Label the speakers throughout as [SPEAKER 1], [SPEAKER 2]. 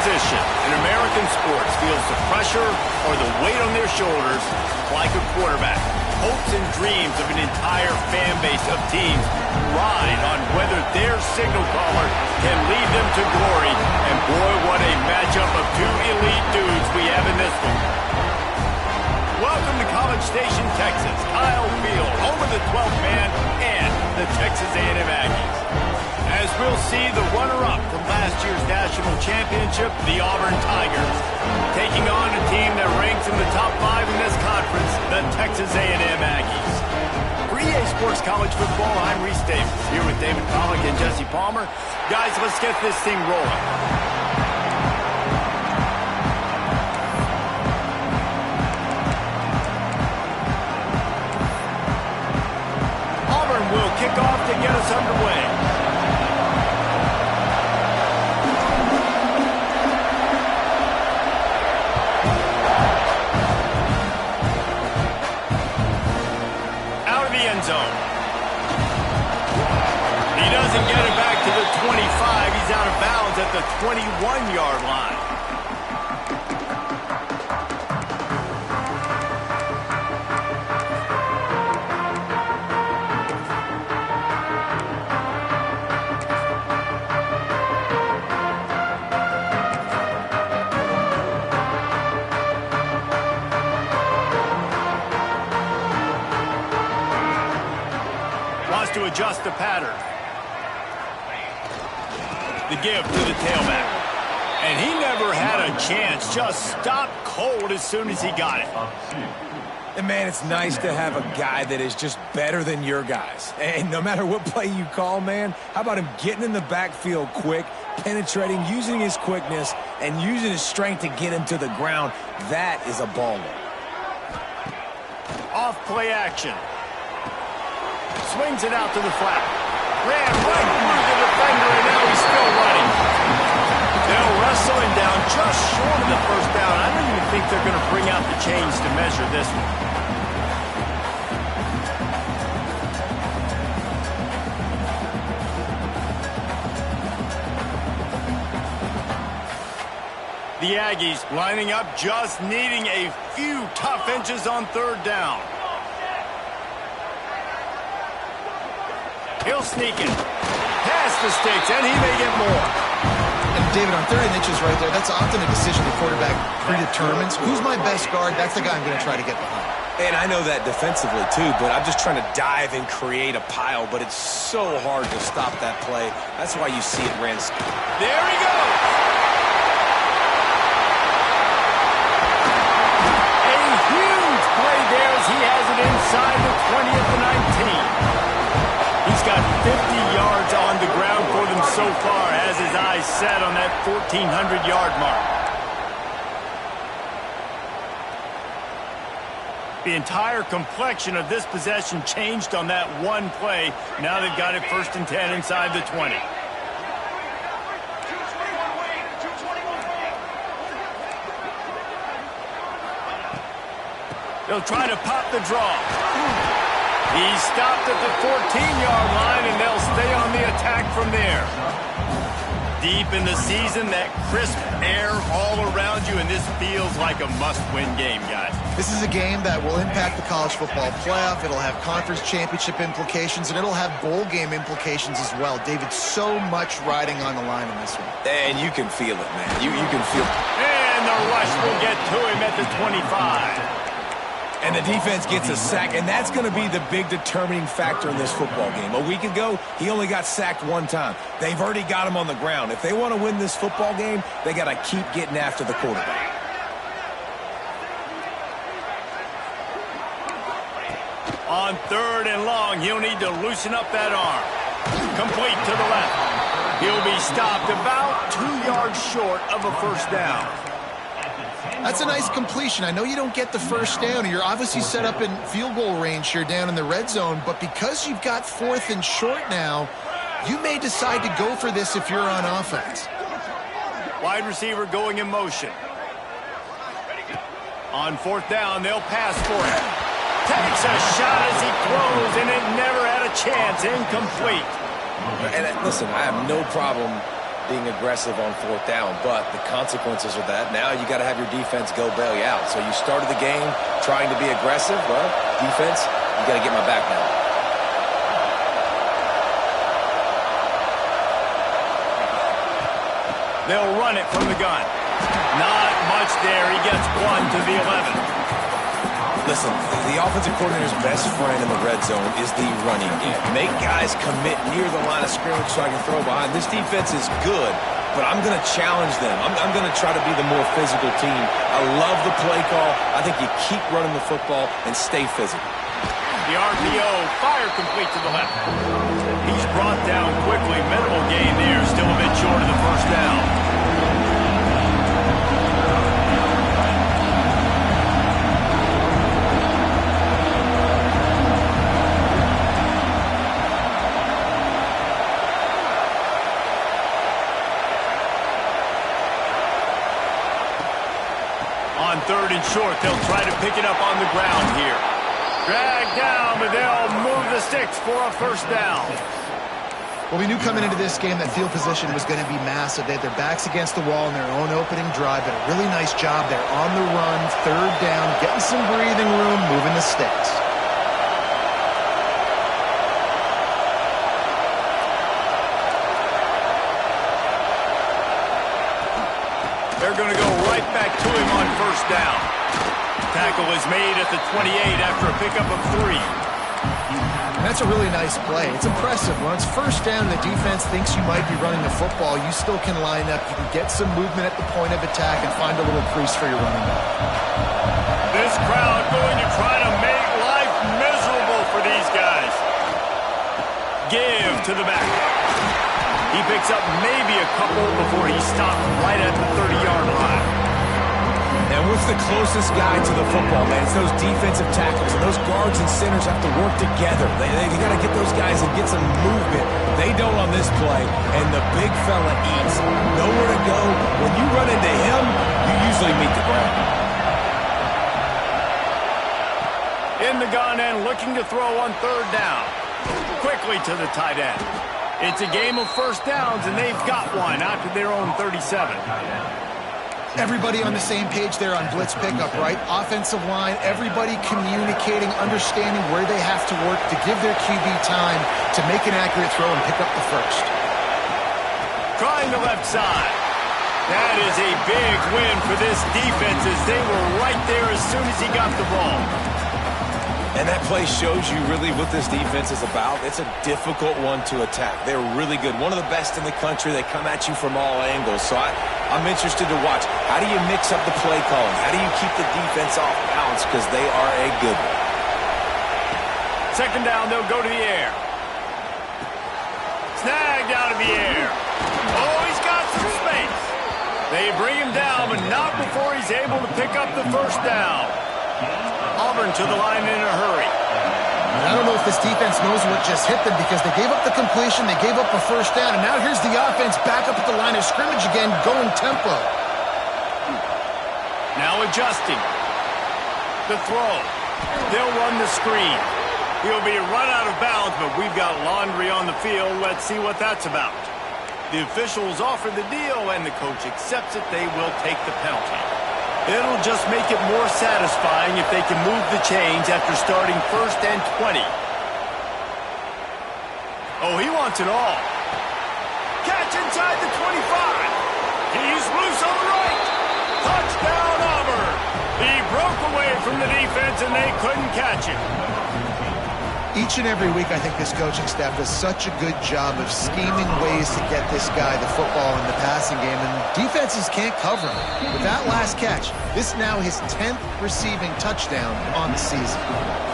[SPEAKER 1] position in American sports feels the pressure or the weight on their shoulders like a quarterback. Hopes and dreams of an entire fan base of teams ride on whether their signal caller can lead them to glory. And boy, what a matchup of two elite dudes we have in this one. Welcome to College Station, Texas. Kyle Field, home of the 12th man and the Texas A&M Aggies. As we'll see the runner-up from last year's national championship, the Auburn Tigers, taking on a team that ranks in the top 5 in this conference, the Texas A&M Aggies. For EA Sports College Football, I'm Reese Davis, here with David Pollack and Jesse Palmer. Guys, let's get this thing rolling. Auburn will kick off to get us underway. Zone. He doesn't get it back to the 25. He's out of bounds at the 21-yard line. To adjust the pattern. The give to the tailback. And he never had a chance. Just stopped cold as soon as he got it.
[SPEAKER 2] And man, it's nice to have a guy that is just better than your guys. And no matter what play you call, man, how about him getting in the backfield quick, penetrating, using his quickness, and using his strength to get him to the ground. That is a baller.
[SPEAKER 1] Off play action. Swings it out to the flat. Ran right through the defender, and now he's still running. They'll wrestle him down just short of the first down. I don't even think they're going to bring out the chains to measure this one. The Aggies lining up, just needing a few tough inches on third down. He'll sneak it. Past the sticks, and he may get more.
[SPEAKER 3] And David, on 3rd and inches right there, that's often a decision the quarterback predetermines. Who's my best guard? That's the guy I'm going to try to get behind.
[SPEAKER 2] And I know that defensively, too, but I'm just trying to dive and create a pile, but it's so hard to stop that play. That's why you see it ran.
[SPEAKER 1] There he goes. A huge play there as he has it inside the 20 at the 19. He's got 50 yards on the ground for them so far, as his eyes set on that 1,400-yard mark. The entire complexion of this possession changed on that one play. Now they've got it 1st and 10 inside the 20. They'll try to pop the draw. He stopped at the 14-yard line, and they'll stay on the attack from there. Deep in the season, that crisp air all around you, and this feels like a must-win game, guys.
[SPEAKER 3] This is a game that will impact the college football playoff. It'll have conference championship implications, and it'll have bowl game implications as well. David, so much riding on the line in this one.
[SPEAKER 2] And you can feel it, man. You can feel it.
[SPEAKER 1] And the rush will get to him at the 25.
[SPEAKER 2] And the defense gets a sack, and that's going to be the big determining factor in this football game. A week ago, he only got sacked one time. They've already got him on the ground. If they want to win this football game, they got to keep getting after the quarterback.
[SPEAKER 1] On 3rd and long, he'll need to loosen up that arm. Complete to the left. He'll be stopped about 2 yards short of a first down.
[SPEAKER 3] That's a nice completion. I know you don't get the first down. You're obviously set up in field goal range here down in the red zone, but because you've got 4th and short now, you may decide to go for this if you're on offense.
[SPEAKER 1] Wide receiver going in motion. On 4th down, they'll pass for it. Takes a shot as he throws, and it never had a chance. Incomplete.
[SPEAKER 2] And listen, I have no problem being aggressive on 4th down, but the consequences of that, now you got to have your defense go bail you out. So you started the game trying to be aggressive. Well, defense, you got to get my back now.
[SPEAKER 1] They'll run it from the gun. Not much there. He gets 1 to the 11.
[SPEAKER 2] Listen, the offensive coordinator's best friend in the red zone is the running game. Make guys commit near the line of scrimmage so I can throw behind. This defense is good, but I'm going to challenge them. I'm going to try to be the more physical team. I love the play call. I think you keep running the football and stay physical.
[SPEAKER 1] The RPO, fire complete to the left. He's brought down quickly. Minimal gain there, still a bit short of the first down. On 3rd and short, they'll try to pick it up on the ground here. Dragged down, but they'll move the sticks for a first down.
[SPEAKER 3] Well, we knew coming into this game that field position was going to be massive. They had their backs against the wall in their own opening drive. Did a really nice job there on the run, 3rd down, getting some breathing room, moving the sticks.
[SPEAKER 1] They're going to go right back to him on first down. Tackle is made at the 28 after a pickup of 3.
[SPEAKER 3] And that's a really nice play. It's impressive. When it's first down, the defense thinks you might be running the football. You still can line up. You can get some movement at the point of attack and find a little crease for your running back.
[SPEAKER 1] This crowd going to try to make life miserable for these guys. Give to the back. He picks up maybe a couple before he stopped right at the 30-yard line.
[SPEAKER 2] And what's the closest guy to the football, man? It's those defensive tackles, and those guards and centers have to work together. They got to get those guys and get some movement. They don't on this play, and the big fella eats. Nowhere to go. When you run into him, you usually meet the ground.
[SPEAKER 1] In the gun and looking to throw on 3rd down. Quickly to the tight end. It's a game of first downs, and they've got one out to their own 37.
[SPEAKER 3] Everybody on the same page there on blitz pickup, right? Offensive line, everybody communicating, understanding where they have to work to give their QB time to make an accurate throw and pick up the first.
[SPEAKER 1] Trying the left side. That is a big win for this defense as they were right there as soon as he got the ball.
[SPEAKER 2] And that play shows you really what this defense is about. It's a difficult one to attack. They're really good. One of the best in the country. They come at you from all angles. So I'm interested to watch. How do you mix up the play calling? How do you keep the defense off balance? Because they are a good one.
[SPEAKER 1] 2nd down, they'll go to the air. Snagged out of the air. Oh, he's got some space. They bring him down, but not before he's able to pick up the first down. Auburn to the line in a hurry.
[SPEAKER 3] I don't know if this defense knows what just hit them because they gave up the completion, they gave up a first down, and now here's the offense back up at the line of scrimmage again, going tempo.
[SPEAKER 1] Now adjusting. The throw. They'll run the screen. He'll be run out of bounds, but we've got laundry on the field. Let's see what that's about. The officials offer the deal, and the coach accepts it. They will take the penalty. It'll just make it more satisfying if they can move the chains after starting 1st and 20. Oh, he wants it all. Catch inside the 25. He's loose on the right. Touchdown, Auburn. He broke away from the defense, and they couldn't catch him.
[SPEAKER 3] Each and every week, I think this coaching staff does such a good job of scheming ways to get this guy the football in the passing game, and defenses can't cover him. With that last catch, this now his 10th receiving touchdown on the season.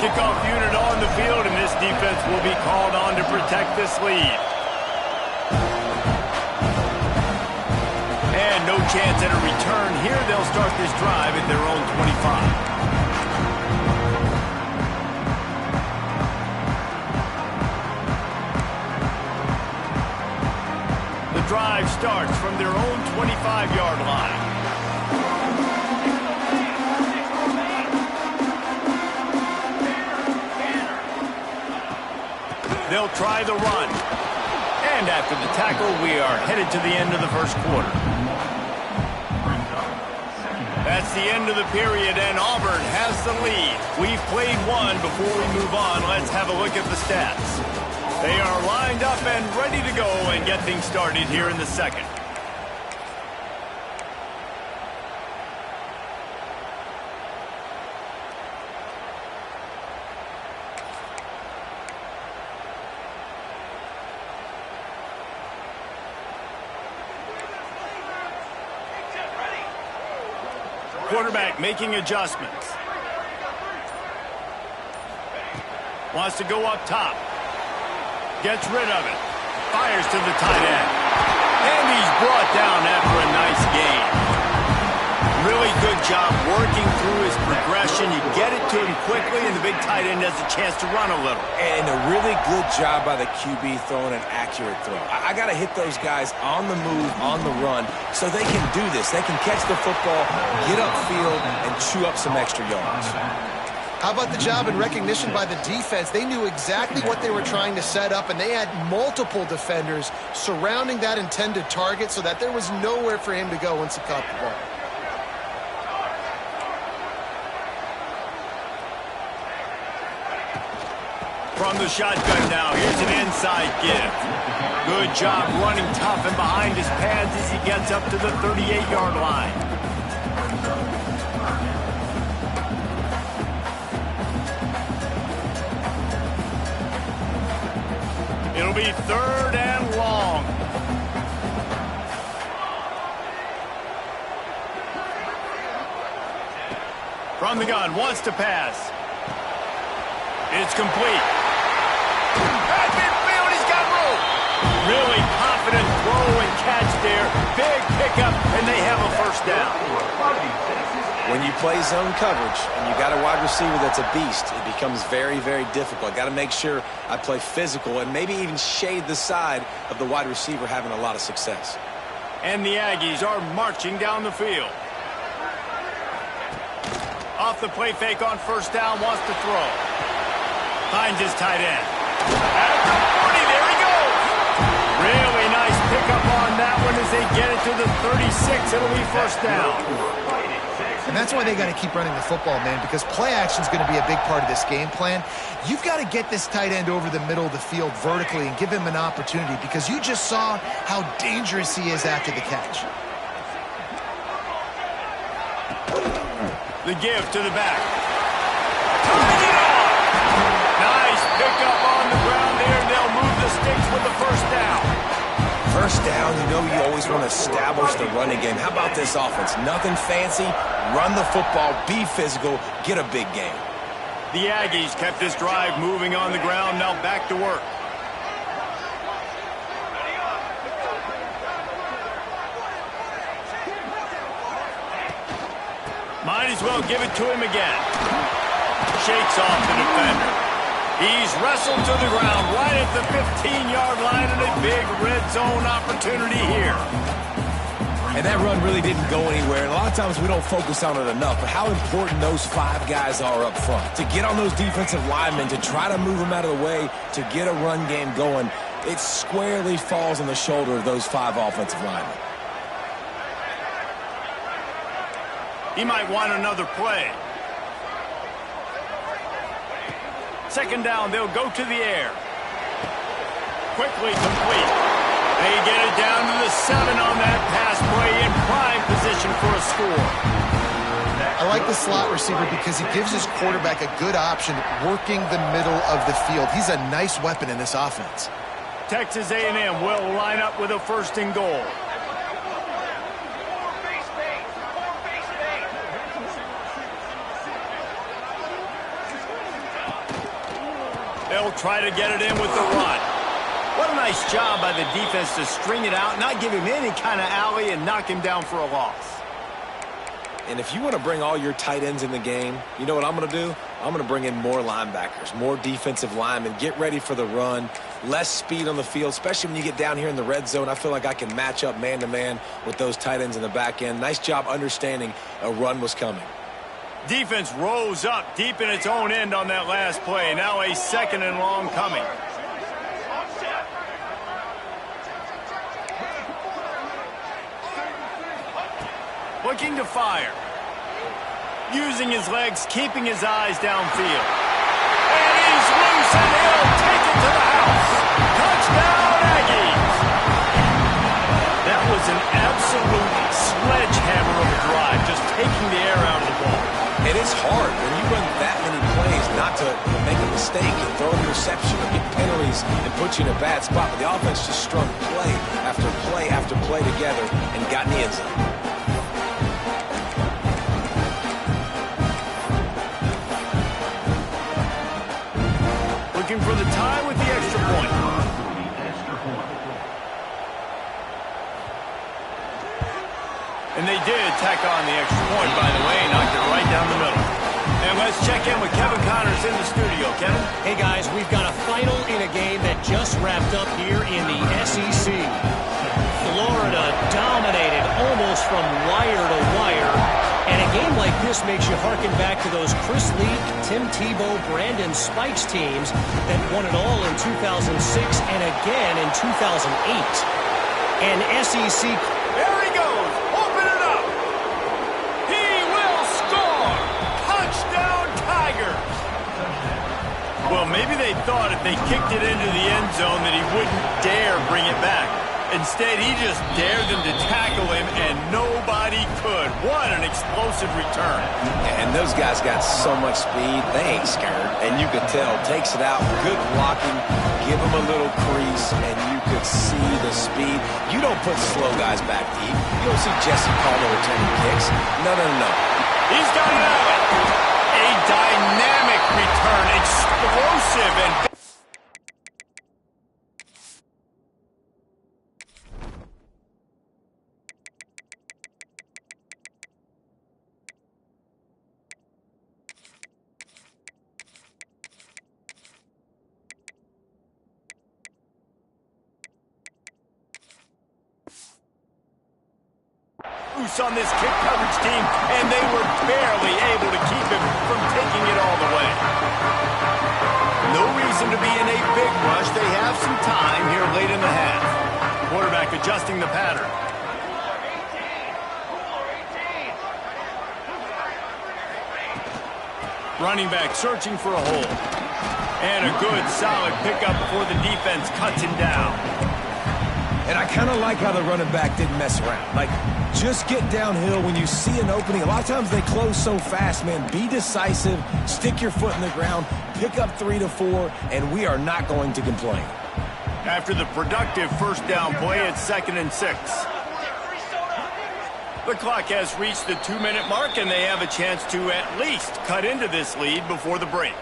[SPEAKER 1] Kickoff unit on the field, and this defense will be called on to protect this lead. And no chance at a return here. They'll start this drive at their own 25. Drive starts from their own 25-yard line. They'll try the run. And after the tackle, we are headed to the end of the first quarter. That's the end of the period, and Auburn has the lead. We've played one. Before we move on, let's have a look at the stats. They are lined up and ready to go and get things started here in the second. Quarterback making adjustments. Wants to go up top. Gets rid of it. Fires to the tight end. And he's brought down after a nice gain. Really good job working through his progression. You get it to him quickly, and the big tight end has a chance to run a little.
[SPEAKER 2] And a really good job by the QB throwing an accurate throw. I got to hit those guys on the move, on the run, so they can do this. They can catch the football, get upfield, and chew up some extra yards.
[SPEAKER 3] How about the job and recognition by the defense? They knew exactly what they were trying to set up, and they had multiple defenders surrounding that intended target so that there was nowhere for him to go once he caught the ball.
[SPEAKER 1] From the shotgun now, here's an inside give. Good job running tough and behind his pads as he gets up to the 38-yard line. It'll be 3rd and long. From the gun, wants to pass. It's complete. At midfield, he's got room. Really confident throw and catch there. Big pickup, and they have a first down.
[SPEAKER 2] When you play zone coverage and you got a wide receiver that's a beast, it becomes very, very difficult. I got to make sure I play physical and maybe even shade the side of the wide receiver having a lot of success.
[SPEAKER 1] And the Aggies are marching down the field. Off the play fake on first down, wants to throw. Finds his tight end. At the 40, there he goes. Really nice pickup on that one as they get it to the 36. It'll be first down.
[SPEAKER 3] And that's why they got to keep running the football, man, because play action is going to be a big part of this game plan. You've got to get this tight end over the middle of the field vertically and give him an opportunity because you just saw how dangerous he is after the catch.
[SPEAKER 1] The give to the back. Tying it on. Nice pickup on the ground there, and they'll move the sticks with the first down.
[SPEAKER 2] First down, you know you always want to establish the running game. How about this offense? Nothing fancy. Run the football, be physical, get a big gain.
[SPEAKER 1] The Aggies kept this drive moving on the ground, now back to work. Might as well give it to him again. Shakes off the defender. He's wrestled to the ground right at the 15-yard line, and a big red zone opportunity here.
[SPEAKER 2] And that run really didn't go anywhere. And a lot of times we don't focus on it enough, but how important those 5 guys are up front. To get on those defensive linemen, to try to move them out of the way, to get a run game going, it squarely falls on the shoulder of those 5 offensive linemen.
[SPEAKER 1] He might want another play. Second down, they'll go to the air. Quickly complete. They get it down to the 7 on that pass play in prime position for a score.
[SPEAKER 3] I like the slot receiver because he gives his quarterback a good option working the middle of the field. He's a nice weapon in this offense.
[SPEAKER 1] Texas A&M will line up with a 1st and goal. They'll try to get it in with the run. What a nice job by the defense to string it out, not give him any kind of alley, and knock him down for a loss.
[SPEAKER 2] And if you want to bring all your tight ends in the game, you know what I'm going to do? I'm going to bring in more linebackers, more defensive linemen, get ready for the run, less speed on the field, especially when you get down here in the red zone. I feel like I can match up man-to-man with those tight ends in the back end. Nice job understanding a run was coming.
[SPEAKER 1] Defense rose up deep in its own end on that last play. Now a 2nd and long coming. looking to fire. Using his legs, keeping his eyes downfield. And he's loose, and he'll take it to the house. Touchdown, Aggies! That was an absolute sledgehammer of a drive, just taking the air out of the ball.
[SPEAKER 2] And it's hard when you run that many plays not to make a mistake and throw an interception or get penalties and put you in a bad spot. But the offense just strung play after play after play together and got in the end zone.
[SPEAKER 1] Looking for the tie with the extra point. And they did tack on the extra point, by the way, knocked it right down the middle. And let's check in with Kevin Connors in the studio. Kevin?
[SPEAKER 4] Hey, guys, we've got a final in a game that just wrapped up here in the SEC. Florida dominated almost from wire to wire. And a game like this makes you harken back to those Chris Leak, Tim Tebow, Brandon Spikes teams that won it all in 2006 and again in 2008. And SEC...
[SPEAKER 1] There he goes! Open it up! He will score! Touchdown, Tigers! Well, maybe they thought if they kicked it into the end zone that he wouldn't dare bring it back. Instead, he just dared them to tackle him, and nobody could. What an explosive return.
[SPEAKER 2] And those guys got so much speed, they ain't scared. And you could tell, takes it out, good blocking, give him a little crease, and you could see the speed. You don't put slow guys back deep. You don't see Jesse Palmer returning kicks. No.
[SPEAKER 1] He's got it out. A dynamic return, explosive, and... on this kick coverage team, and they were barely able to keep him from taking it all the way. No reason to be in a big rush. They have some time here late in the half. Quarterback adjusting the pattern. Running back searching for a hole. And a good, solid pickup before the defense cuts him down.
[SPEAKER 2] And I kind of like how the running back didn't mess around. Like, just get downhill when you see an opening. A lot of times they close so fast, man. Be decisive, stick your foot in the ground, pick up 3 to 4, and we are not going to complain.
[SPEAKER 1] After the productive first down play, it's 2nd and 6. The clock has reached the 2-minute mark, and they have a chance to at least cut into this lead before the break.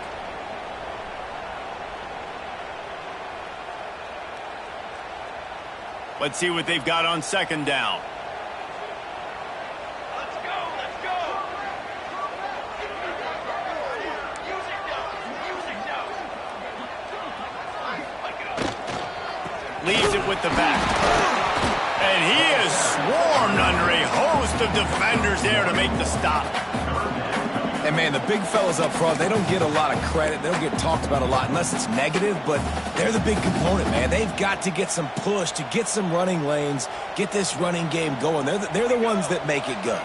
[SPEAKER 1] Let's see what they've got on 2nd down.
[SPEAKER 5] Let's go!
[SPEAKER 1] Leaves it with the back. And he is swarmed under a host of defenders there to make the stop.
[SPEAKER 2] And, man, the big fellas up front, they don't get a lot of credit. They don't get talked about a lot unless it's negative, but they're the big component, man. They've got to get some push, to get some running lanes, get this running game going. They're the ones that make it go.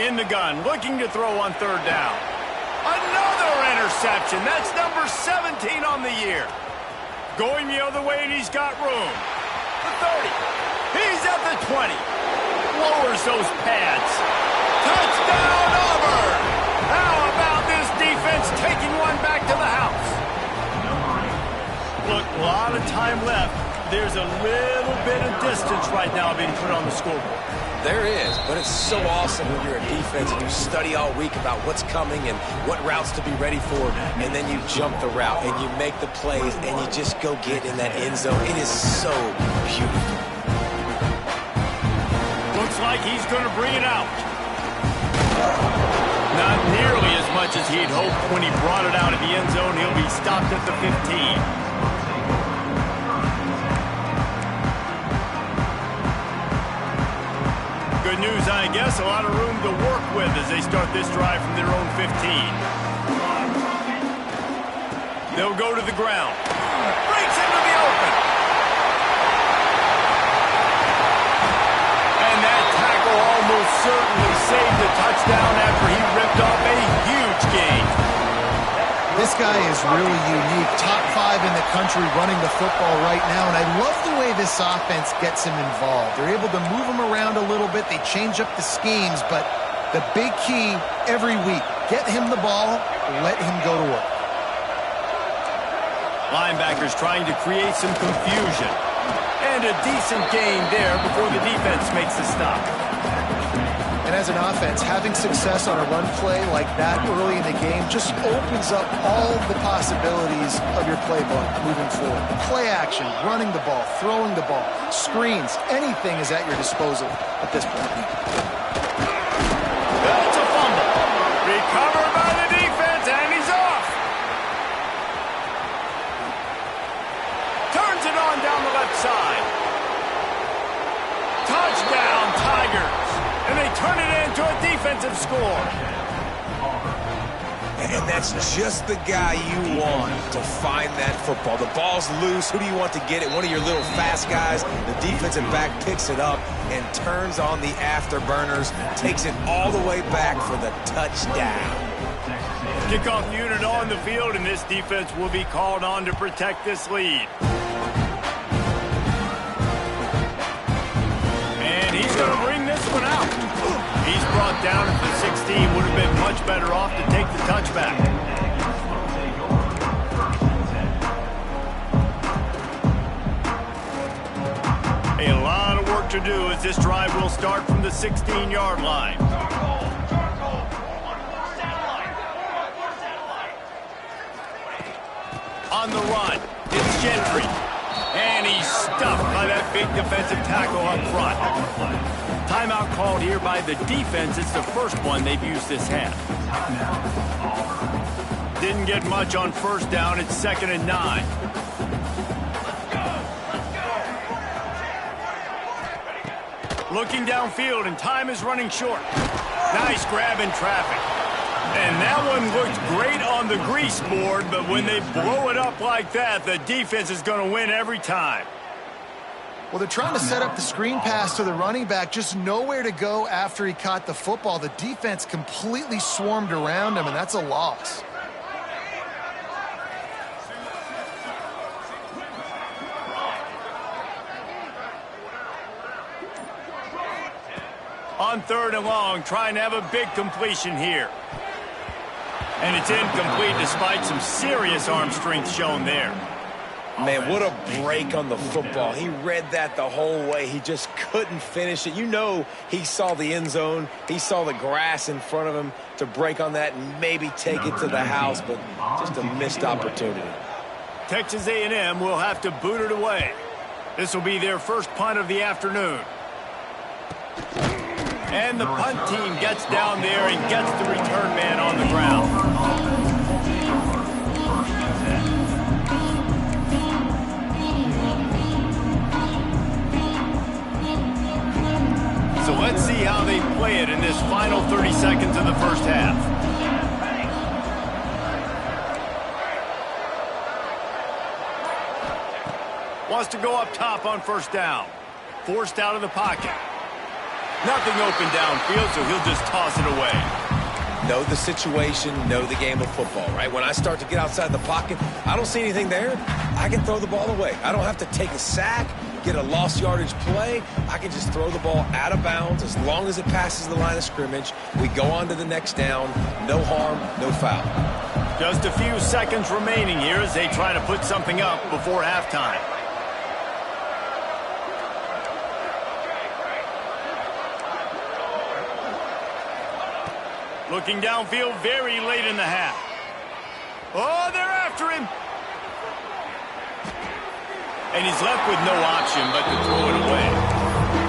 [SPEAKER 1] In the gun, looking to throw on 3rd down. Another interception. That's number 17 on the year. Going the other way, and he's got room. The 30. He's at the 20. Lowers those pads. Touchdown, Auburn! How about this defense taking one back to the house? Look, a lot of time left. There's a little bit of distance right now being put on the scoreboard.
[SPEAKER 2] There is, but it's so awesome when you're a defense and you study all week about what's coming and what routes to be ready for, and then you jump the route and you make the plays and you just go get in that end zone. It is so beautiful.
[SPEAKER 1] Looks like he's going to bring it out. Not nearly as much as he'd hoped when he brought it out of the end zone. He'll be stopped at the 15. Good news, I guess. A lot of room to work with as they start this drive from their own 15. They'll go to the ground. Breaks into the open. And that tackle almost certainly saved the touchdown after he ripped off a huge gain.
[SPEAKER 3] This guy is really unique. Top 5 in the country running the football right now, and I love the way this offense gets him involved. They're able to move him around a little bit. They change up the schemes, but the big key every week, get him the ball, let him go to work.
[SPEAKER 1] Linebackers trying to create some confusion. And a decent gain there before the defense makes the stop.
[SPEAKER 3] And as an offense, having success on a run play like that early in the game just opens up all the possibilities of your playbook moving forward. Play action, running the ball, throwing the ball, screens, anything is at your disposal at this point.
[SPEAKER 1] That's a fumble. Recovered by the defense, and he's off. Turns it on down the left side. Touchdown, Tigers. And they turn it into a defensive score.
[SPEAKER 2] And that's just the guy you want to find that football. The ball's loose. Who do you want to get it? One of your little fast guys. The defensive back picks it up and turns on the afterburners, takes it all the way back for the touchdown.
[SPEAKER 1] Kickoff unit on the field, and this defense will be called on to protect this lead. And he's going to bring this one out. He's brought down at the 16. Would have been much better off to take the touchback. A lot of work to do as this drive will start from the 16-yard line. On the run, it's Gentry. And he's stuffed by that big defensive tackle up front. Timeout called here by the defense. It's the first one they've used this half. Didn't get much on first down. It's 2nd and 9. Looking downfield, and time is running short. Nice grab in traffic. And that one looked great on the grease board, but when they blow it up like that, the defense is going to win every time.
[SPEAKER 3] Well, they're trying to set up the screen pass to the running back, just nowhere to go after he caught the football. The defense completely swarmed around him, and that's a loss.
[SPEAKER 1] On 3rd and long, trying to have a big completion here. And it's incomplete despite some serious arm strength shown there.
[SPEAKER 2] Man, what a break on the football. He read that the whole way. He just couldn't finish it. You know he saw the end zone. He saw the grass in front of him to break on that and maybe take it to the house, but just a missed opportunity.
[SPEAKER 1] Texas A&M will have to boot it away. This will be their first punt of the afternoon. And the punt team gets down there and gets the return man on the ground. So let's see how they play it in this final 30 seconds of the first half. Wants to go up top on first down. Forced out of the pocket. Nothing open downfield, so he'll just toss it away.
[SPEAKER 2] Know the situation, know the game of football, right? When I start to get outside the pocket, I don't see anything there. I can throw the ball away. I don't have to take a sack, get a lost yardage play. I can just throw the ball out of bounds as long as it passes the line of scrimmage. We go on to the next down. No harm, no foul.
[SPEAKER 1] Just a few seconds remaining here as they try to put something up before halftime. Looking downfield very late in the half. Oh, they're after him. And he's left with no option but to throw it away.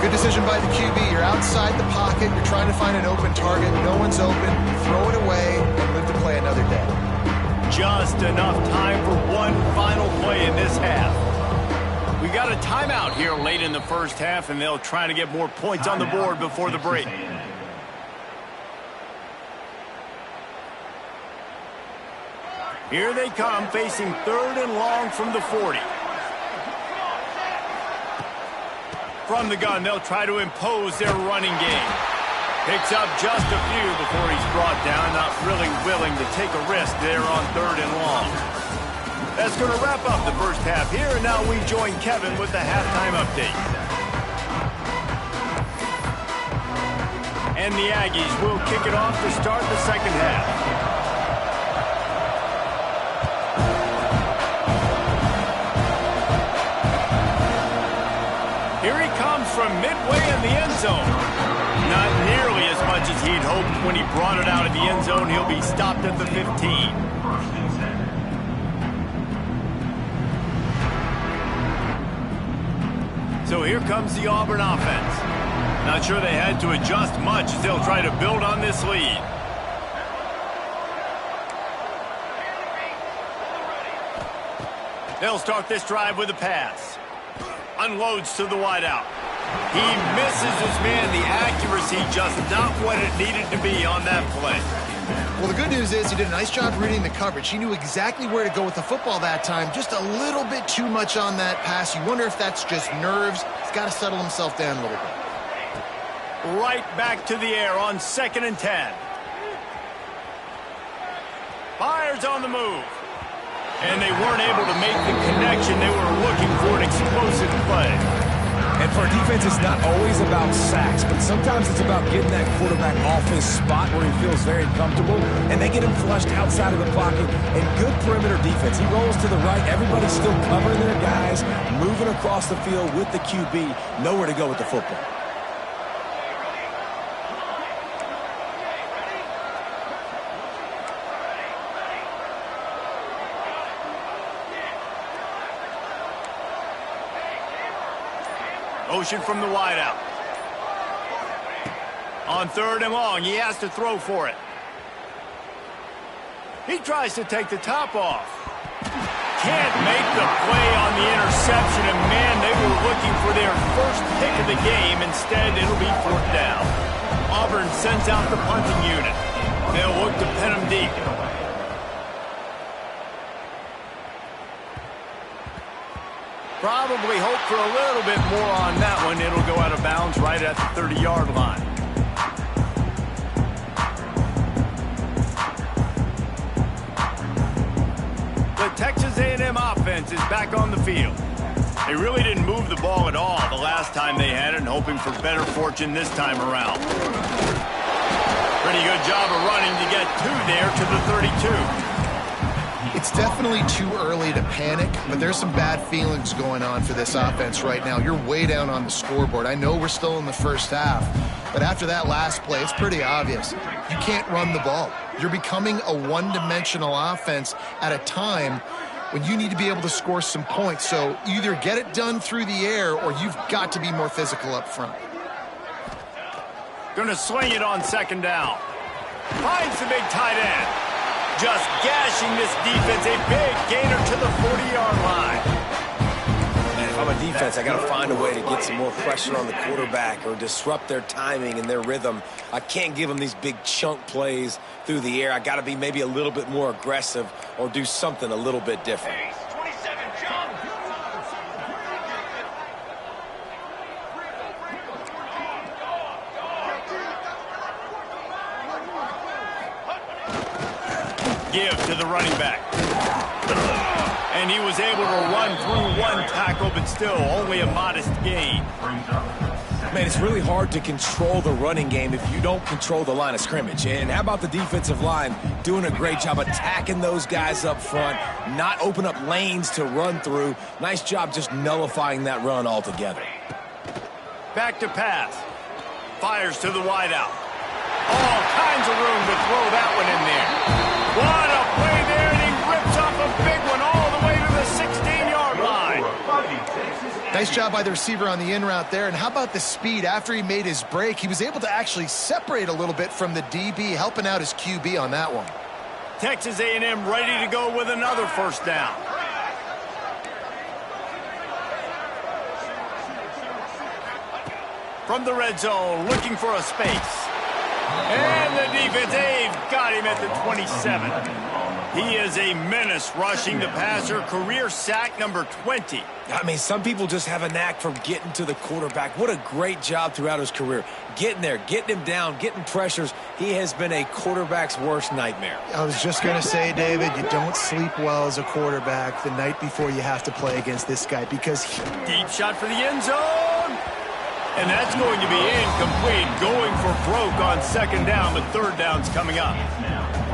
[SPEAKER 3] Good decision by the QB. You're outside the pocket. You're trying to find an open target. No one's open. Throw it away and live to play another day.
[SPEAKER 1] Just enough time for one final play in this half. We got a timeout here late in the first half, and they'll try to get more points on the board before the break. Here they come, facing 3rd and long from the 40. From the gun, they'll try to impose their running game. Picks up just a few before he's brought down, not really willing to take a risk there on 3rd and long. That's going to wrap up the first half here, and now we join Kevin with the halftime update. And the Aggies will kick it off to start the second half. Here he comes from midway in the end zone. Not nearly as much as he'd hoped when he brought it out of the end zone. He'll be stopped at the 15. So here comes the Auburn offense. Not sure they had to adjust much as they'll try to build on this lead. They'll start this drive with a pass. Unloads to the wideout. He misses his man. The accuracy just not what it needed to be on that play.
[SPEAKER 3] Well, the good news is he did a nice job reading the coverage. He knew exactly where to go with the football that time. Just a little bit too much on that pass. You wonder if that's just nerves. He's got to settle himself down a little bit.
[SPEAKER 1] Right back to the air on 2nd and 10. Fires on the move. And they weren't able to make the connection. They were looking for an explosive play.
[SPEAKER 2] And for a defense, it's not always about sacks, but sometimes it's about getting that quarterback off his spot where he feels very comfortable, and they get him flushed outside of the pocket. And good perimeter defense. He rolls to the right. Everybody's still covering their guys, moving across the field with the QB. Nowhere to go with the football.
[SPEAKER 1] Motion from the wideout. On 3rd and long, he has to throw for it. He tries to take the top off. Can't make the play on the interception, and man, they were looking for their first pick of the game. Instead, it'll be 4th down. Auburn sends out the punting unit. They'll look to pin him deep. Probably hope for a little bit more on that one. It'll go out of bounds right at the 30-yard line. The Texas A&M offense is back on the field. They really didn't move the ball at all the last time they had it, and hoping for better fortune this time around. Pretty good job of running to get 2 there to the 32.
[SPEAKER 3] It's definitely too early to panic, but there's some bad feelings going on for this offense right now. You're way down on the scoreboard. I know we're still in the first half, but after that last play, it's pretty obvious. You can't run the ball. You're becoming a one-dimensional offense at a time when you need to be able to score some points. So either get it done through the air or you've got to be more physical up front.
[SPEAKER 1] Going to swing it on 2nd down. Finds the big tight end. Just gashing this defense, a big gainer to the 40-yard line.
[SPEAKER 2] And if I'm a defense, I got to find a way to get some more pressure on the quarterback or disrupt their timing and their rhythm. I can't give them these big chunk plays through the air. I got to be maybe a little bit more aggressive or do something a little bit different.
[SPEAKER 1] Give to the running back. And he was able to run through 1 tackle, but still only a modest gain.
[SPEAKER 2] Man, it's really hard to control the running game if you don't control the line of scrimmage. And how about the defensive line doing a great job attacking those guys up front, not open up lanes to run through. Nice job just nullifying that run altogether.
[SPEAKER 1] Back to pass. Fires to the wideout. All kinds of room to throw that one in there. What a play there, and he rips off a big one all the way to the 16-yard line.
[SPEAKER 3] Nice job by the receiver on the in route there. And how about the speed? After he made his break, he was able to actually separate a little bit from the DB, helping out his QB on that one.
[SPEAKER 1] Texas A&M ready to go with another 1st down. From the red zone, looking for a space. And the defense, they've got him at the 27. He is a menace rushing the passer, career sack number 20.
[SPEAKER 2] I mean, some people just have a knack for getting to the quarterback. What a great job throughout his career. Getting there, getting him down, getting pressures. He has been a quarterback's worst nightmare.
[SPEAKER 3] I was just going to say, David, you don't sleep well as a quarterback the night before you have to play against this guy because
[SPEAKER 1] Deep shot for the end zone. And that's going to be incomplete, going for broke on second down, but third down's coming up.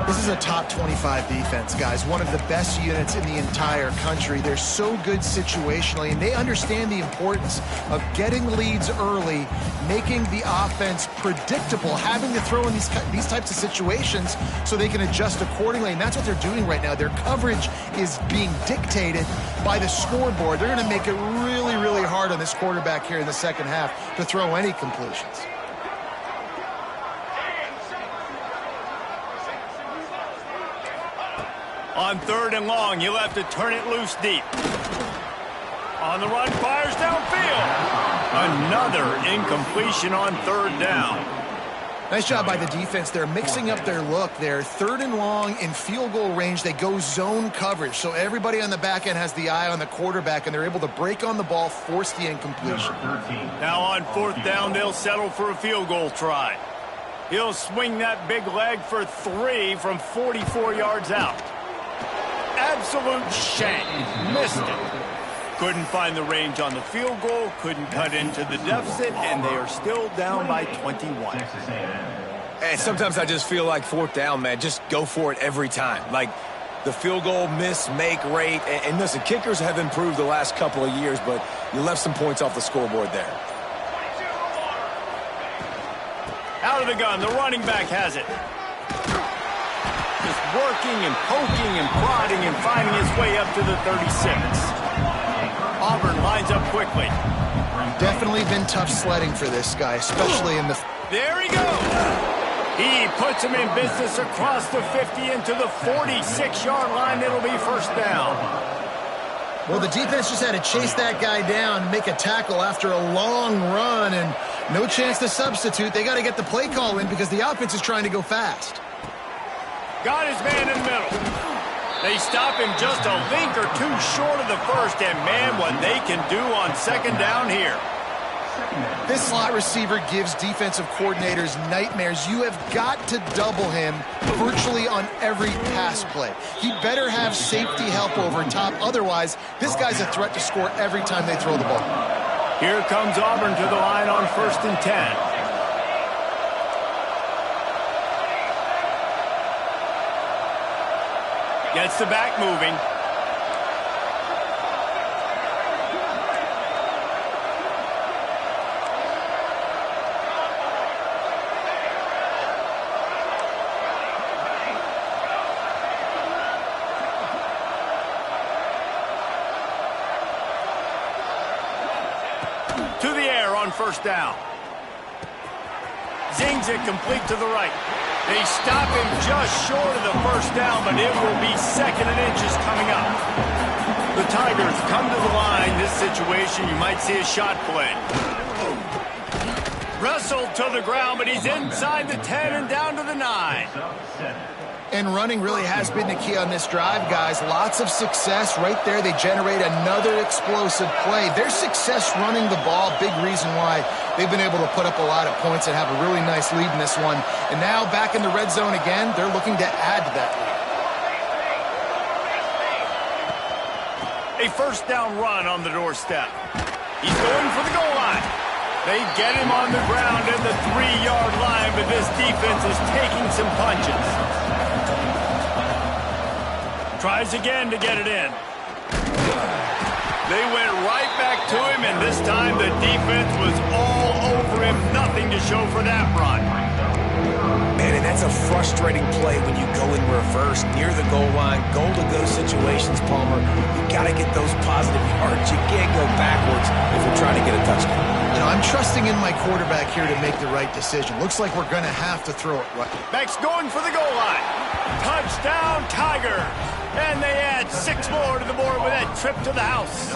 [SPEAKER 3] this is a top 25 defense, guys. One of the best units in the entire country. They're so good situationally, and they understand the importance of getting leads early, making the offense predictable, having to throw in these types of situations so they can adjust accordingly, and that's what they're doing right now. Their coverage is being dictated by the scoreboard. They're going to make it really, really hard on this quarterback here in the second half to throw any completions.
[SPEAKER 1] On third and long, you'll have to turn it loose deep. On the run, fires downfield. Another incompletion on third down.
[SPEAKER 3] Nice job by the defense. They're mixing up their look. They're third and long in field goal range. They go zone coverage. So everybody on the back end has the eye on the quarterback, and they're able to break on the ball, force the incompletion.
[SPEAKER 1] Now on fourth down, they'll settle for a field goal try. He'll swing that big leg for 3 from 44 yards out. Absolute shank. Missed it. Couldn't find the range on the field goal, couldn't cut into the deficit, and they are still down by 21.
[SPEAKER 2] And sometimes I just feel like fourth down, man, just go for it every time. Like the field goal miss-make rate. And listen, kickers have improved the last couple of years, but you left some points off the scoreboard there.
[SPEAKER 1] Out of the gun, the running back has it. Just working and poking and prodding and finding his way up to the 36. Auburn lines up quickly.
[SPEAKER 3] Definitely been tough sledding for this guy, especially in the...
[SPEAKER 1] There he goes. He puts him in business across the 50 into the 46-yard line. It'll be first down.
[SPEAKER 3] Well, the defense just had to chase that guy down, make a tackle after a long run, and no chance to substitute. They got to get the play call in because the offense is trying to go fast.
[SPEAKER 1] Got his man in the middle. They stop him just a link or two short of the first, and man, what they can do on second down here.
[SPEAKER 3] This slot receiver gives defensive coordinators nightmares. You have got to double him virtually on every pass play. He better have safety help over top. Otherwise, this guy's a threat to score every time they throw the ball.
[SPEAKER 1] Here comes Auburn to the line on 1st and 10. Gets the back moving. To the air on first down. Zings it complete to the right. They stop him just short of the first down, but it will be 2nd and inches coming up. The Tigers come to the line. This situation, you might see a shot play. Wrestled to the ground, but he's inside the 10 and down to the 9.
[SPEAKER 3] And running really has been the key on this drive, guys. Lots of success right there. They generate another explosive play. Their success running the ball, big reason why they've been able to put up a lot of points and have a really nice lead in this one. And now back in the red zone again, they're looking to add to that
[SPEAKER 1] lead. A first down run on the doorstep. He's going for the goal line. They get him on the ground at the 3-yard line, but this defense is taking some punches. Tries again to get it in. They went right back to him, and this time the defense was all over him. Nothing to show for that run.
[SPEAKER 2] Man, and that's a frustrating play when you go in reverse near the goal line, goal-to-go situations, Palmer. You got to get those positive yards. You can't go backwards if you're trying to get a touchdown.
[SPEAKER 3] You know, I'm trusting in my quarterback here to make the right decision. Looks like we're going to have to throw it right.
[SPEAKER 1] Back's going for the goal line. Touchdown, Tigers. And they add 6 more to the board with that trip to the house.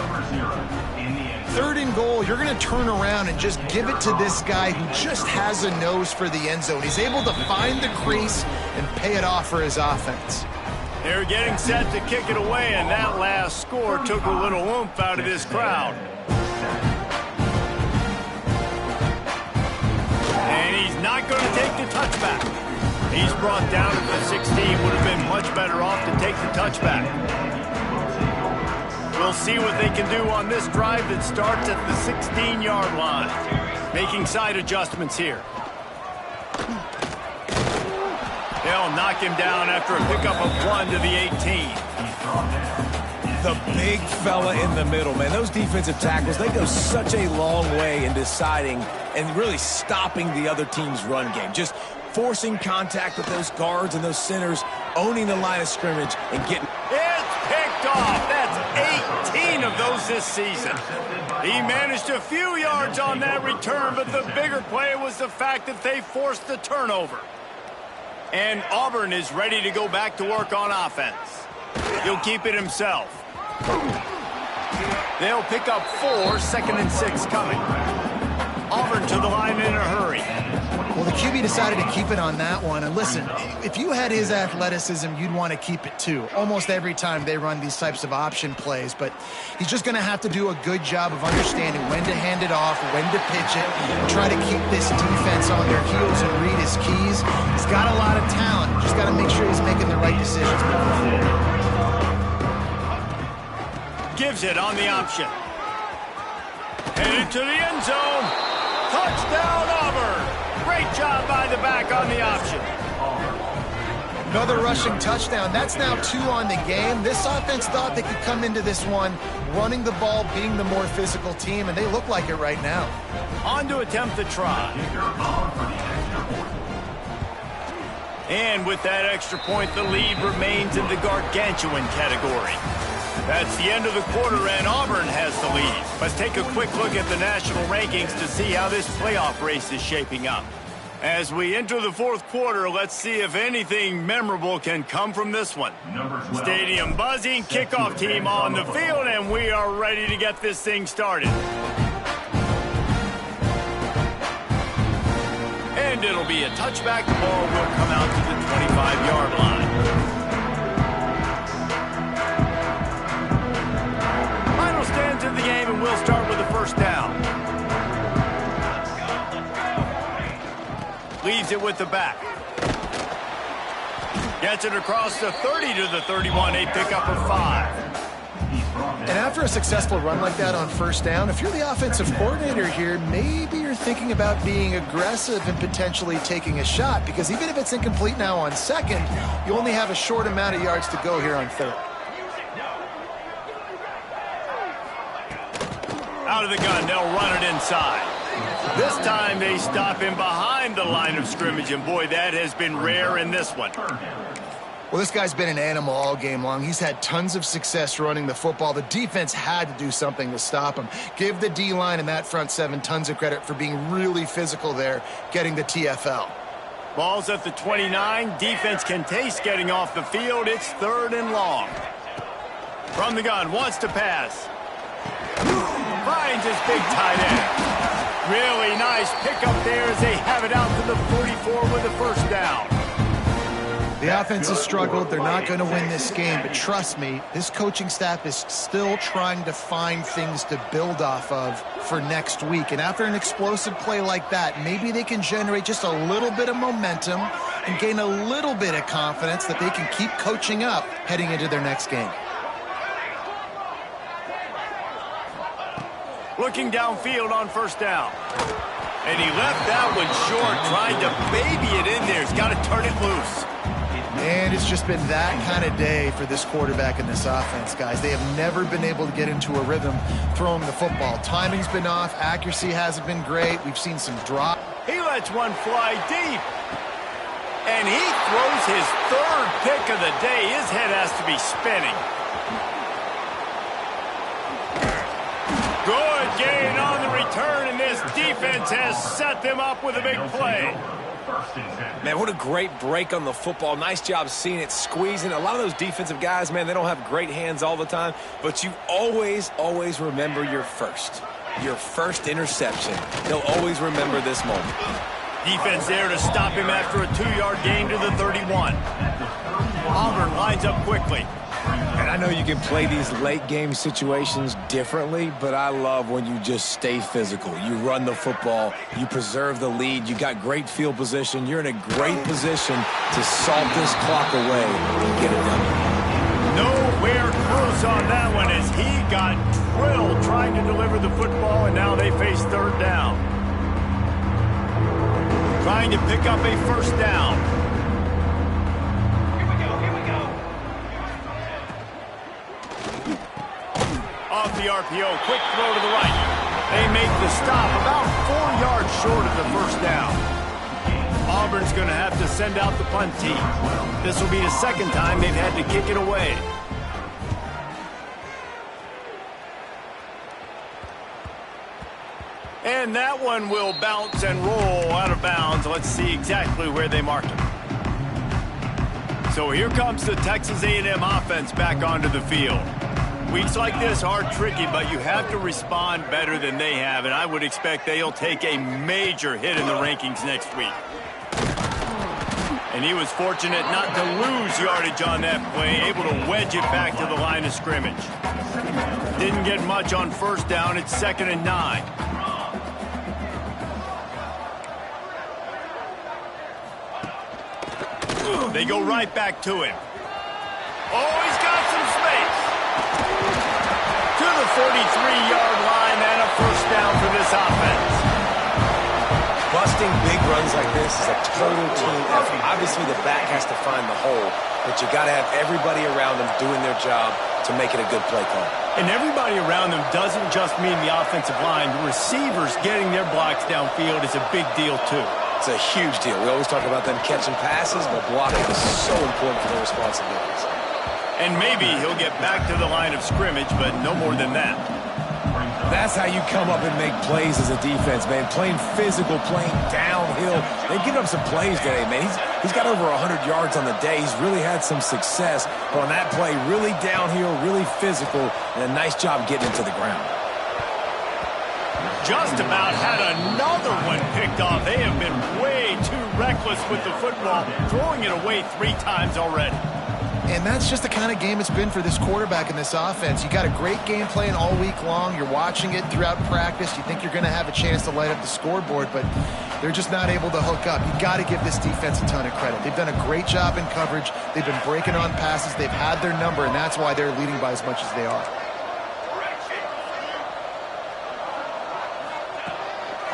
[SPEAKER 3] 3rd and goal, you're going to turn around and just give it to this guy who just has a nose for the end zone. He's able to find the crease and pay it off for his offense.
[SPEAKER 1] They're getting set to kick it away, and that last score took a little oomph out of this crowd. And he's not going to take the touchback. He's brought down at the 16. Would have been much better off to take the touchback. We'll see what they can do on this drive that starts at the 16-yard line. Making side adjustments here. They'll knock him down after a pickup of 1 to the 18.
[SPEAKER 2] The big fella in the middle, man. Those defensive tackles, they go such a long way in deciding and really stopping the other team's run game. Just forcing contact with those guards and those centers, owning the line of scrimmage and getting...
[SPEAKER 1] It's picked off. That's 18 of those this season. He managed a few yards on that return, but the bigger play was the fact that they forced the turnover. And Auburn is ready to go back to work on offense. He'll keep it himself. They'll pick up 4, 2nd and 6 coming. Auburn to the line in a hurry.
[SPEAKER 3] Well, the QB decided to keep it on that one. And listen, if you had his athleticism, you'd want to keep it too. Almost every time they run these types of option plays. But he's just going to have to do a good job of understanding when to hand it off, when to pitch it, and try to keep this defense on their heels and read his keys. He's got a lot of talent. Just got to make sure he's making the right decisions moving forward.
[SPEAKER 1] Gives it on the option. Headed to the end zone. Touchdown, Auburn. Great job by the back on the option.
[SPEAKER 3] Another rushing touchdown. That's now 2 on the game. This offense thought they could come into this one running the ball, being the more physical team, and they look like it right now.
[SPEAKER 1] On to attempt the try. And with that extra point, the lead remains in the gargantuan category. That's the end of the quarter, and Auburn has the lead. Let's take a quick look at the national rankings to see how this playoff race is shaping up. As we enter the 4th quarter, let's see if anything memorable can come from this one. Stadium buzzing, kickoff team on the field, and we are ready to get this thing started. And it'll be a touchback. The ball will come out to the 25-yard line. Final stands of the game, and we'll start with the first down. Leaves it with the back. Gets it across the 30 to the 31, a pickup of 5.
[SPEAKER 3] And after a successful run like that on first down, if you're the offensive coordinator here, maybe you're thinking about being aggressive and potentially taking a shot, because even if it's incomplete now on 2nd, you only have a short amount of yards to go here on 3rd.
[SPEAKER 1] Out of the gun, they'll run it inside. This time they stop him behind the line of scrimmage, and boy, that has been rare in this one.
[SPEAKER 3] Well, this guy's been an animal all game long. He's had tons of success running the football. The defense had to do something to stop him. Give the D-line and that front 7 tons of credit for being really physical there, getting the TFL.
[SPEAKER 1] Ball's at the 29. Defense can taste getting off the field. It's 3rd and long. From the gun, wants to pass. Finds his big tight end. Really nice pickup there as they have it out to the 44 with the first down.
[SPEAKER 3] The offense has struggled. They're not going to win this game, but trust me, this coaching staff is still trying to find things to build off of for next week. And after an explosive play like that, maybe they can generate just a little bit of momentum and gain a little bit of confidence that they can keep coaching up heading into their next game.
[SPEAKER 1] Looking downfield on first down. And he left that one short, trying to baby it in there. He's got to turn it loose.
[SPEAKER 3] And it's just been that kind of day for this quarterback and this offense, guys. They have never been able to get into a rhythm throwing the football. Timing's been off. Accuracy hasn't been great. We've seen some drop.
[SPEAKER 1] He lets one fly deep. And he throws his 3rd pick of the day. His head has to be spinning. Good gain on the return, and this defense has set them up with a big play.
[SPEAKER 2] Man, what a great break on the football. Nice job seeing it, squeezing. A lot of those defensive guys, man, they don't have great hands all the time, but you always remember your first interception. They'll always remember this moment.
[SPEAKER 1] Defense there to stop him after a 2-yard gain to the 31. Auburn lines up quickly.
[SPEAKER 2] And I know you can play these late-game situations differently, but I love when you just stay physical. You run the football, you preserve the lead, you got great field position, you're in a great position to salt this clock away and get it done.
[SPEAKER 1] Nowhere close on that one as he got drilled trying to deliver the football, and now they face third down. Trying to pick up a first down. Off the RPO, quick throw to the right. They make the stop about 4 yards short of the first down. Auburn's going to have to send out the punt team. This will be the second time they've had to kick it away. And that one will bounce and roll out of bounds. Let's see exactly where they mark it. So here comes the Texas A&M offense back onto the field. Weeks like this are tricky, but you have to respond better than they have, and I would expect they'll take a major hit in the rankings next week. And he was fortunate not to lose yardage on that play, able to wedge it back to the line of scrimmage. Didn't get much on first down. It's 2nd and 9. They go right back to him. Oh, he's got some space. To the 43-yard line and a first down for this offense.
[SPEAKER 2] Busting big runs like this is a total team effort. Obviously, the back has to find the hole, but you got to have everybody around them doing their job to make it a good play call.
[SPEAKER 1] And everybody around them doesn't just mean the offensive line. The receivers getting their blocks downfield is a big deal, too.
[SPEAKER 2] It's a huge deal. We always talk about them catching passes, but blocking is so important for their responsibilities.
[SPEAKER 1] And maybe he'll get back to the line of scrimmage, but no more than that.
[SPEAKER 2] That's how you come up and make plays as a defense, man. Playing physical, playing downhill. They've given up some plays today, man. He's got over 100 yards on the day. He's really had some success. But on that play, really downhill, really physical, and a nice job getting into the ground.
[SPEAKER 1] Just about had another one picked off. They have been way too reckless with the football, throwing it away 3 times already.
[SPEAKER 3] And that's just the kind of game it's been for this quarterback in this offense. You got a great game plan all week long. You're watching it throughout practice. You think you're going to have a chance to light up the scoreboard, but they're just not able to hook up. You got to give this defense a ton of credit. They've done a great job in coverage. They've been breaking on passes. They've had their number, and that's why they're leading by as much as they are.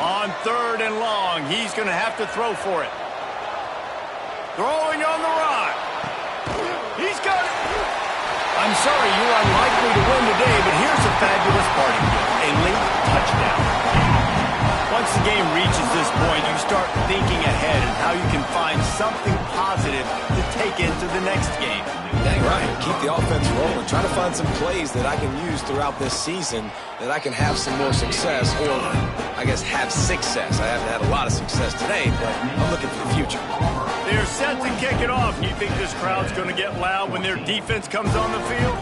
[SPEAKER 1] On 3rd and long, he's going to have to throw for it. Throwing on the run. He's got it. I'm sorry, you're unlikely to win today, but here's a fabulous parting gift. A late touchdown. Once the game reaches this point, you start thinking ahead and how you can find something positive to take into the next game.
[SPEAKER 2] Dang right. Keep the offense rolling. Try to find some plays that I can use throughout this season that I can have some more success, or I guess have success. I haven't had a lot of success today, but I'm looking for the future.
[SPEAKER 1] They're set to kick it off. You think this crowd's going to get loud when their defense comes on the field?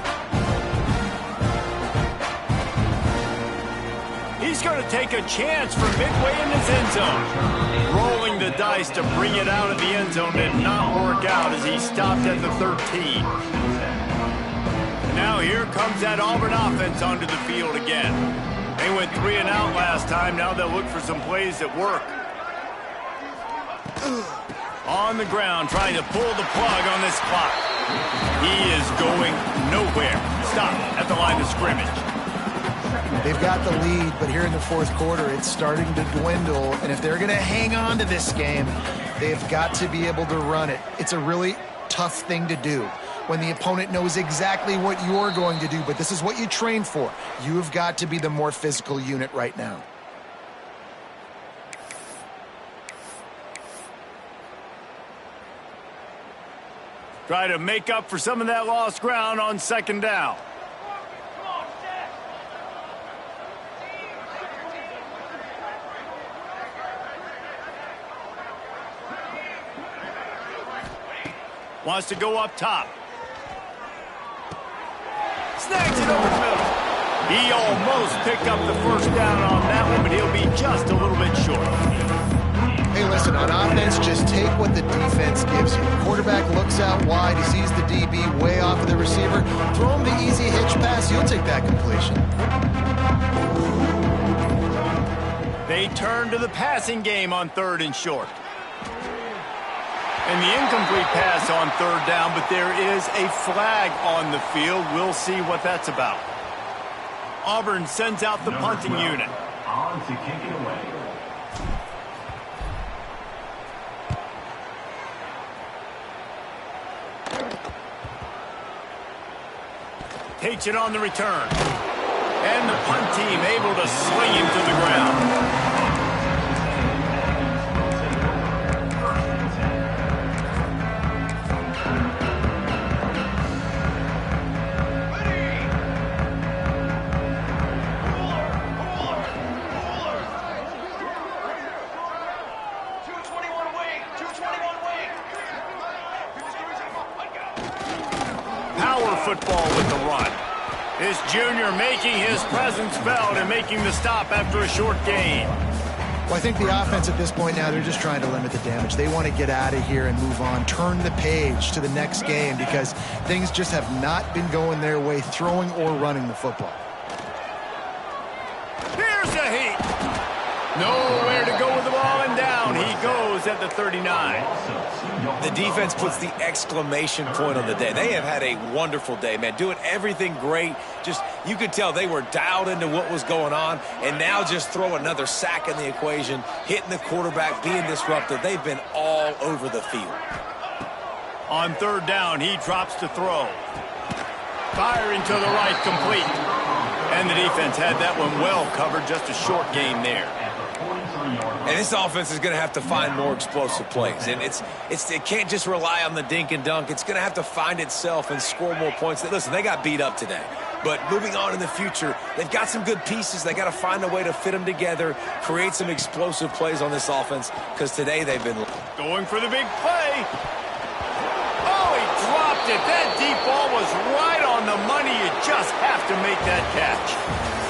[SPEAKER 1] He's going to take a chance from midway in his end zone. Rolling the dice to bring it out of the end zone did not work out as he stopped at the 13. Now here comes that Auburn offense onto the field again. They went 3 and out last time. Now they'll look for some plays that work. On the ground, trying to pull the plug on this clock. He is going nowhere. Stop at the line of scrimmage.
[SPEAKER 3] They've got the lead, but here in the 4th quarter, it's starting to dwindle. And if they're going to hang on to this game, they've got to be able to run it. It's a really tough thing to do when the opponent knows exactly what you're going to do, but this is what you train for. You have got to be the more physical unit right now.
[SPEAKER 1] Try to make up for some of that lost ground on 2nd down. Wants to go up top. Snags it over the middle. He almost picked up the first down on that one, but he'll be just a little bit short.
[SPEAKER 3] Hey, listen, on what the defense gives you. The quarterback looks out wide. He sees the DB way off of the receiver. Throw him the easy hitch pass. You'll take that completion.
[SPEAKER 1] They turn to the passing game on 3rd and short. And the incomplete pass on 3rd down, but there is a flag on the field. We'll see what that's about. Auburn sends out the punting unit.
[SPEAKER 5] On to kick it away.
[SPEAKER 1] Takes it on the return. And the punt team able to swing him to the ground. Football with the run. This junior making his presence felt and making the stop after a short gain.
[SPEAKER 3] Well, I think the offense at this point now, they're just trying to limit the damage. They want to get out of here and move on, turn the page to the next game because things just have not been going their way, throwing or running the football.
[SPEAKER 1] Here's the heat. Nowhere to go with the ball, and down he goes at the 39.
[SPEAKER 2] The defense puts the exclamation point on the day. They have had a wonderful day, man, doing everything great. Just, you could tell they were dialed into what was going on, and now just throw another sack in the equation, hitting the quarterback, being disruptive. They've been all over the field.
[SPEAKER 1] On 3rd down, he drops to throw. Firing to the right, complete. And the defense had that one well covered, just a short gain there.
[SPEAKER 2] And this offense is going to have to find more explosive plays. And it can't just rely on the dink and dunk. It's going to have to find itself and score more points. Listen, they got beat up today. But moving on in the future, they've got some good pieces. They got to find a way to fit them together, create some explosive plays on this offense, because today they've been
[SPEAKER 1] going for the big play. Oh, he dropped it. That deep ball was right on the money. You just have to make that catch.